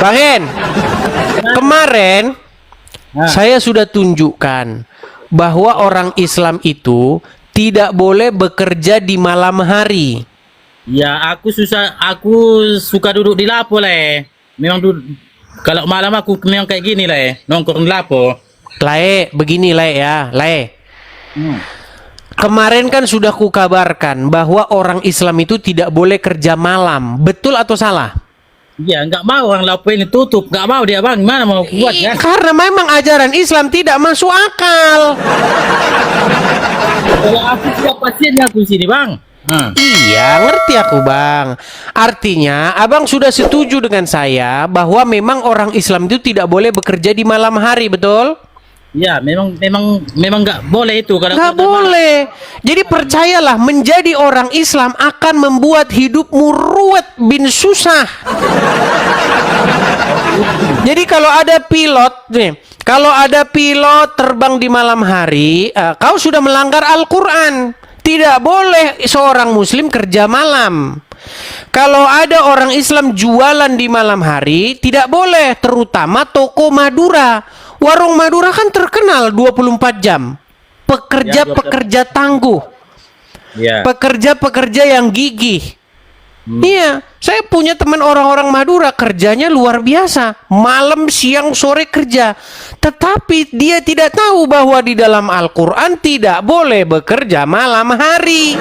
Bang Hen, kemarin saya sudah tunjukkan bahwa orang Islam itu tidak boleh bekerja di malam hari. Ya, aku suka duduk di lapo le. Memang kalau malam aku memang kayak gini le, nongkrong di lapo. Lae, begini Lae ya, Lae. Hmm. Kemarin kan sudah kukabarkan bahwa orang Islam itu tidak boleh kerja malam. Betul atau salah? Ya, nggak mau orang lapo ini tutup, nggak mau dia bang. Gimana mau buat kan? Karena memang ajaran Islam tidak masuk akal. Kalau aku siap pasiennya aku di sini bang. Iya, ngerti aku bang. Artinya, abang sudah setuju dengan saya bahwa memang orang Islam itu tidak boleh bekerja di malam hari, betul? Ya, memang nggak boleh itu kalau Nggak boleh. Jadi percayalah, menjadi orang Islam akan membuat hidupmu ruwet bin susah. Jadi kalau ada pilot nih, kalau ada pilot terbang di malam hari, kau sudah melanggar Al-Quran. Tidak boleh seorang muslim kerja malam. Kalau ada orang Islam jualan di malam hari, tidak boleh, terutama toko Madura. Warung Madura kan terkenal 24 jam. Pekerja-pekerja tangguh. Ya. Pekerja-pekerja yang gigih. Iya, saya punya teman orang-orang Madura, kerjanya luar biasa. Malam, siang, sore kerja. Tetapi dia tidak tahu bahwa di dalam Al-Quran tidak boleh bekerja malam hari.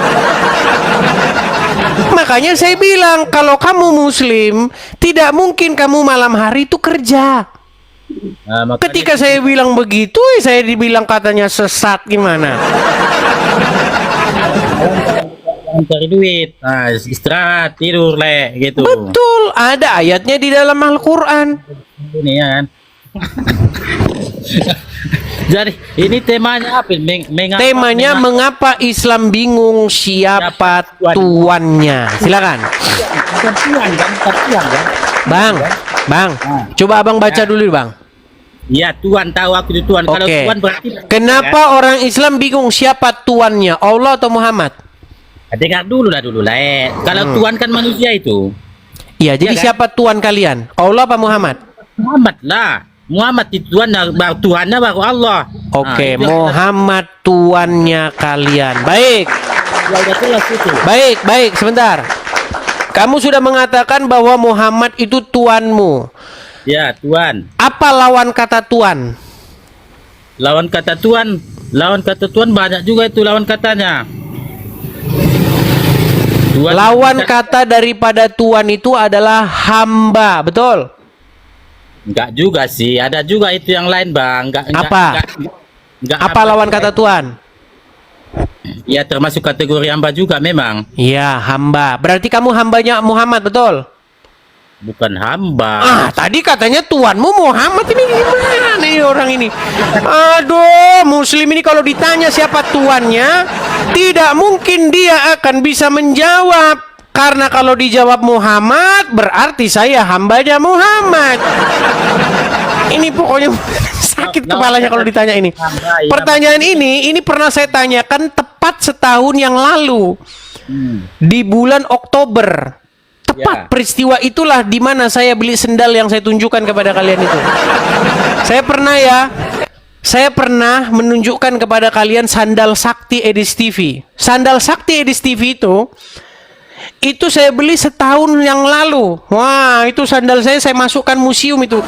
Makanya saya bilang, kalau kamu muslim, tidak mungkin kamu malam hari itu kerja. Makanya Ketika saya bilang begitu, saya dibilang katanya sesat gimana? cari duit, istirahat, tidur le, gitu. Betul, ada ayatnya di dalam Al-Quran. Ini ya kan. Jadi ini temanya apa? Temanya mengapa Islam bingung siapa tuannya? Silakan. Bukan tuan kan, bukan tuan kan? Bang, coba abang baca dulu bang. Ya Tuhan, tahu aku itu Tuhan. Kalau Oke. Tuhan berarti Kenapa orang Islam bingung siapa tuannya? Allah atau Muhammad? dengar dulu lah Kalau Tuhan kan manusia itu. Iya, jadi kan? siapa tuan kalian? Allah apa Muhammad? Muhammad lah. Muhammad itu Tuhan, baru Tuhannya baru Allah. Oke, Itu Muhammad tuannya kalian. Baik. ya udah jelas itu. Baik, sebentar. Kamu sudah mengatakan bahwa Muhammad itu tuanmu. Ya Tuhan. Apa lawan kata tuan? Lawan kata Tuhan banyak juga itu lawan katanya. Tuhan Lawan kata daripada tuan itu adalah hamba, betul? enggak juga sih, ada juga itu yang lain bang. Apa? Enggak Apa lawan kata tuan? Ya termasuk kategori hamba juga memang. Iya, hamba. Berarti kamu hambanya Muhammad, betul? Bukan hamba. Tadi katanya tuanmu Muhammad, ini gimana nih orang ini? Aduh, muslim ini kalau ditanya siapa tuannya, tidak mungkin dia akan bisa menjawab. Karena kalau dijawab Muhammad, berarti saya hambanya Muhammad. Ini pokoknya sakit kepalanya kalau ditanya ini. Pertanyaan ini pernah saya tanyakan tepat setahun yang lalu. Di bulan Oktober. Tepat peristiwa itulah di mana saya beli sendal yang saya tunjukkan kepada kalian itu. Saya pernah menunjukkan kepada kalian sandal Sakti Edis TV. Sandal Sakti Edis TV itu saya beli setahun yang lalu. Wah, itu sandal saya masukkan museum itu.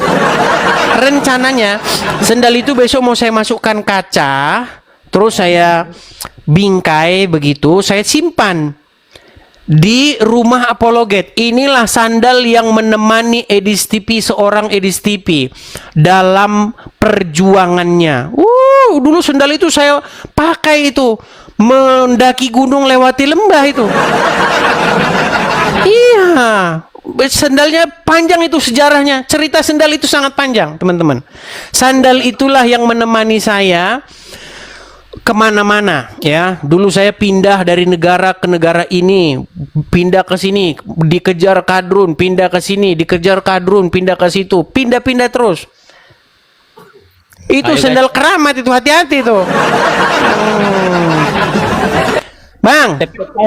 Rencananya sandal itu besok mau saya masukkan kaca, terus saya bingkai begitu, saya simpan di rumah apologet. Inilah sandal yang menemani Edis TV, seorang Edis TV dalam perjuangannya. Dulu sandal itu saya pakai itu mendaki gunung lewati lembah itu. Iya, sandalnya panjang itu sejarahnya. Cerita sandal itu sangat panjang, teman-teman. Sandal itulah yang menemani saya kemana-mana ya. Dulu saya pindah dari negara ke negara ini, pindah ke sini, dikejar kadrun, pindah ke sini, dikejar kadrun, pindah ke situ, pindah-pindah terus. Itu sendal keramat itu, hati-hati tuh. Bang,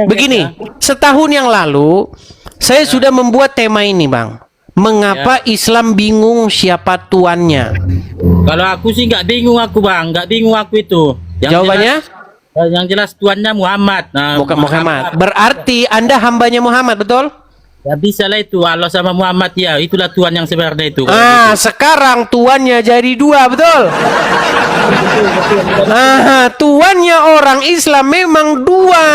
begini, setahun yang lalu saya sudah membuat tema ini, Bang. Mengapa Islam bingung siapa tuannya? Kalau aku sih nggak bingung aku bang, nggak bingung aku itu. Jawabannya? Yang jelas tuannya Muhammad. Nah, Muhammad. Berarti Anda hambanya Muhammad, betul? Ya bisa lah itu Allah sama Muhammad ya, itulah Tuhan yang sebenarnya itu. Sekarang tuannya jadi dua, betul? Tuannya orang Islam memang dua.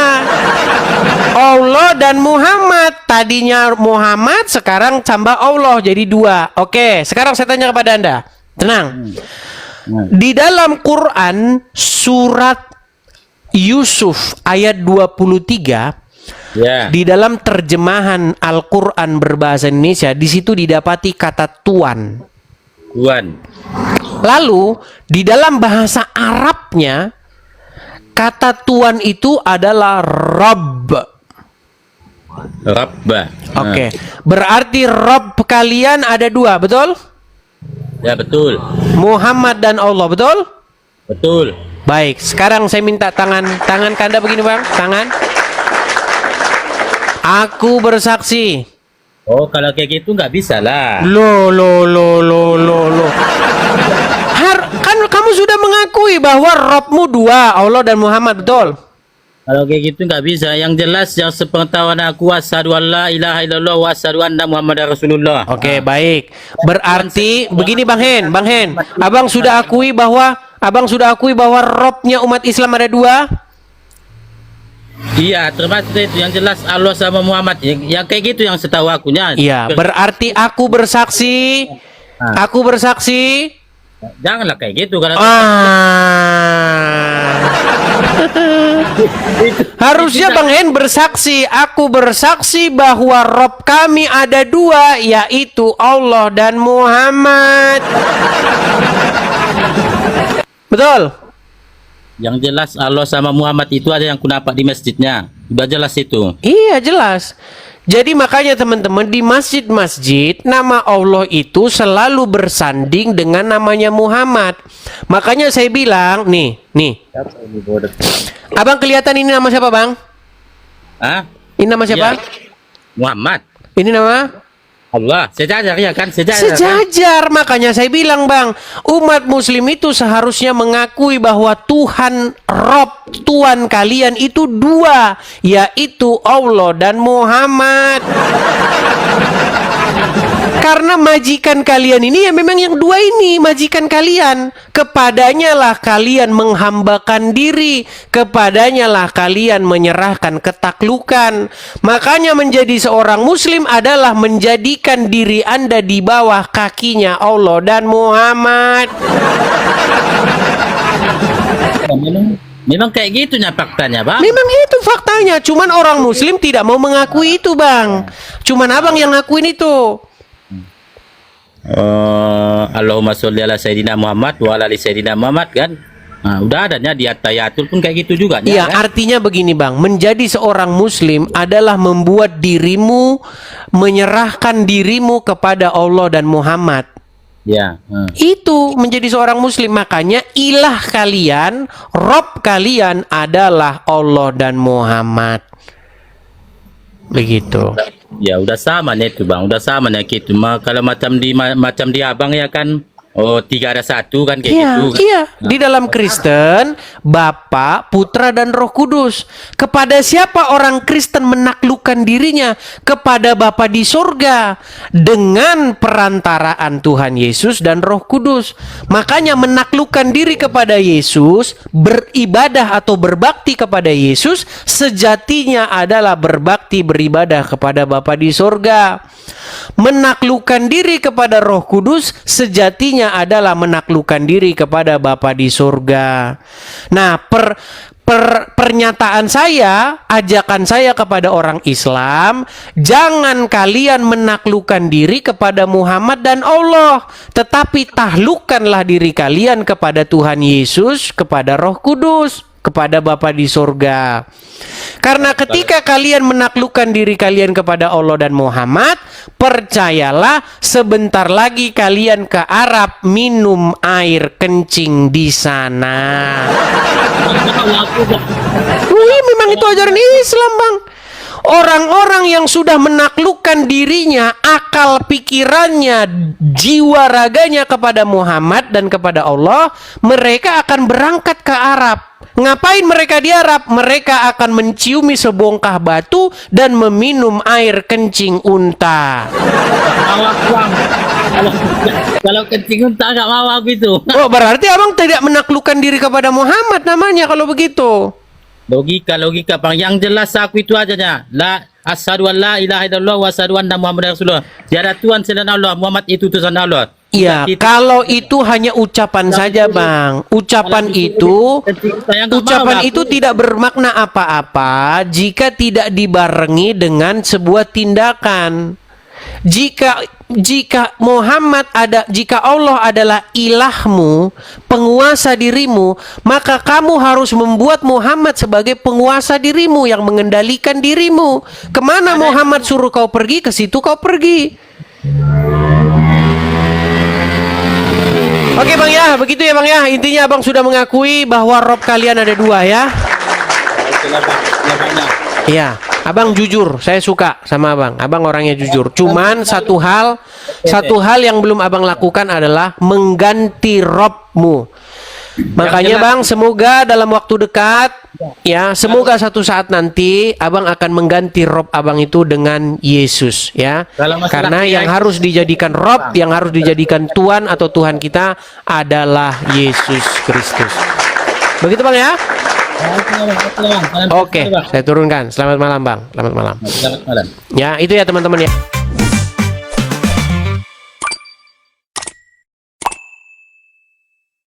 Allah dan Muhammad. Tadinya Muhammad, sekarang tambah Allah jadi dua. Oke, sekarang saya tanya kepada Anda. Tenang. Di dalam Quran surat Yusuf ayat 23, Ya. di dalam terjemahan Al-Quran berbahasa Indonesia, di situ didapati kata tuan. Tuhan. Lalu di dalam bahasa Arabnya kata tuan itu adalah Rabb. Rabba. Oke, berarti Rabb kalian ada dua, betul? Ya betul. Muhammad dan Allah, betul? Betul. Baik, sekarang saya minta tangan Anda begini bang, tangan. Aku bersaksi. Oh kalau kayak gitu nggak bisa lah. Lo. Kan kamu sudah mengakui bahwa Robmu dua, Allah dan Muhammad, betul? Kalau kayak gitu nggak bisa. Yang jelas yang sepengetahuan aku asyhadu an la ilaha illallah wa asyhadu anna muhammadar rasulullah. Oke, baik. Berarti begini Bang Hen. Abang sudah akui bahwa Robnya umat Islam ada dua? Iya, termasuk itu yang jelas Allah sama Muhammad. Yang kayak gitu yang setahu akunya. Iya, berarti aku bersaksi. Aku bersaksi. Janganlah kayak gitu kalau Harusnya Bang Hen bersaksi. Aku bersaksi bahwa Rob kami ada dua, yaitu Allah dan Muhammad. Betul? yang jelas Allah sama Muhammad itu ada yang kunampak di masjidnya. Udah jelas itu. Iya, jelas. Jadi makanya teman-teman, di masjid-masjid nama Allah itu selalu bersanding dengan namanya Muhammad. Makanya saya bilang, nih. Abang kelihatan ini nama siapa, Bang? Hah? Ini nama siapa? Ya. Muhammad. Ini nama Allah. Sejajar ya kan? sejajar. Makanya saya bilang, Bang, umat muslim itu seharusnya mengakui bahwa Tuhan Rob, Tuhan kalian itu dua, yaitu Allah dan Muhammad. Karena majikan kalian ini ya memang yang dua ini, majikan kalian. Kepadanya lah kalian menghambakan diri, kepadanya lah kalian menyerahkan ketaklukan. Makanya menjadi seorang muslim adalah menjadikan diri Anda di bawah kakinya Allah dan Muhammad. Memang kayak gitunya faktanya, Bang. Memang itu faktanya, cuman orang muslim tidak mau mengakui itu, Bang. Cuman abang yang ngakuin itu. Allahumma sholli ala Sayyidina Muhammad wa ala ali Sayyidina Muhammad kan. Nah, udah adanya di At-Tahiyatul pun kayak gitu juga. Iya, kan? artinya begini Bang, menjadi seorang muslim adalah membuat dirimu, menyerahkan dirimu kepada Allah dan Muhammad. Ya. Itu menjadi seorang muslim. Makanya ilah kalian, Rob kalian adalah Allah dan Muhammad. Begitu. Ya udah sama nih itu, Bang. Udah sama nih gitu. Kalau macam di abang ya kan. Oh, 3 ada 1 kan kayak gitu. Iya, di dalam Kristen, Bapa, Putra dan Roh Kudus. Kepada siapa orang Kristen menaklukkan dirinya? Kepada Bapa di surga dengan perantaraan Tuhan Yesus dan Roh Kudus. Makanya menaklukkan diri kepada Yesus, beribadah atau berbakti kepada Yesus, sejatinya adalah berbakti beribadah kepada Bapa di surga. Menaklukkan diri kepada Roh Kudus sejatinya adalah menaklukkan diri kepada Bapa di surga. Nah, pernyataan saya, ajakan saya kepada orang Islam, jangan kalian menaklukkan diri kepada Muhammad dan Allah, tetapi taklukkanlah diri kalian kepada Tuhan Yesus, kepada Roh Kudus, kepada Bapa di surga. Karena ketika kalian menaklukkan diri kalian kepada Allah dan Muhammad, percayalah sebentar lagi kalian ke Arab minum air kencing di sana. Wih, memang itu ajaran Islam, Bang. Orang-orang yang sudah menaklukkan dirinya, akal pikirannya, jiwa raganya kepada Muhammad dan kepada Allah, mereka akan berangkat ke Arab. Ngapain mereka di Arab? Mereka akan menciumi sebongkah batu dan meminum air kencing unta. Awak bang. Kalau kencing unta nggak mau aku itu. Oh, berarti abang tidak menaklukkan diri kepada Muhammad namanya kalau begitu. Logika bang. Yang jelas aku itu aja nya. Asyhadu an la ilaha illallah wa asyhadu anna muhammadar rasulullah. Tiada Tuhan selain Allah. Muhammad itu utusan Allah. Iya, kalau itu hanya ucapan saja, Bang. Ucapan itu tidak bermakna apa-apa jika tidak dibarengi dengan sebuah tindakan. Jika Allah adalah ilahmu, penguasa dirimu, maka kamu harus membuat Muhammad sebagai penguasa dirimu yang mengendalikan dirimu. Kemana Muhammad suruh kau pergi, ke situ kau pergi. Oke Bang ya, begitu ya Bang ya. Intinya Abang sudah mengakui bahwa Rob kalian ada dua ya. Iya, Abang jujur, saya suka sama Abang. Abang orangnya jujur. Cuman satu hal yang belum Abang lakukan adalah mengganti Robmu. Makanya Bang, semoga dalam waktu dekat, ya, semoga satu saat nanti Abang akan mengganti Rob Abang itu dengan Yesus, ya. Karena yang harus dijadikan Rob, yang harus dijadikan Tuhan atau Tuhan kita adalah Yesus Kristus. Begitu Bang ya? Oke, saya turunkan. Selamat malam Bang. Selamat malam. Selamat malam. Ya, itu ya teman-teman ya.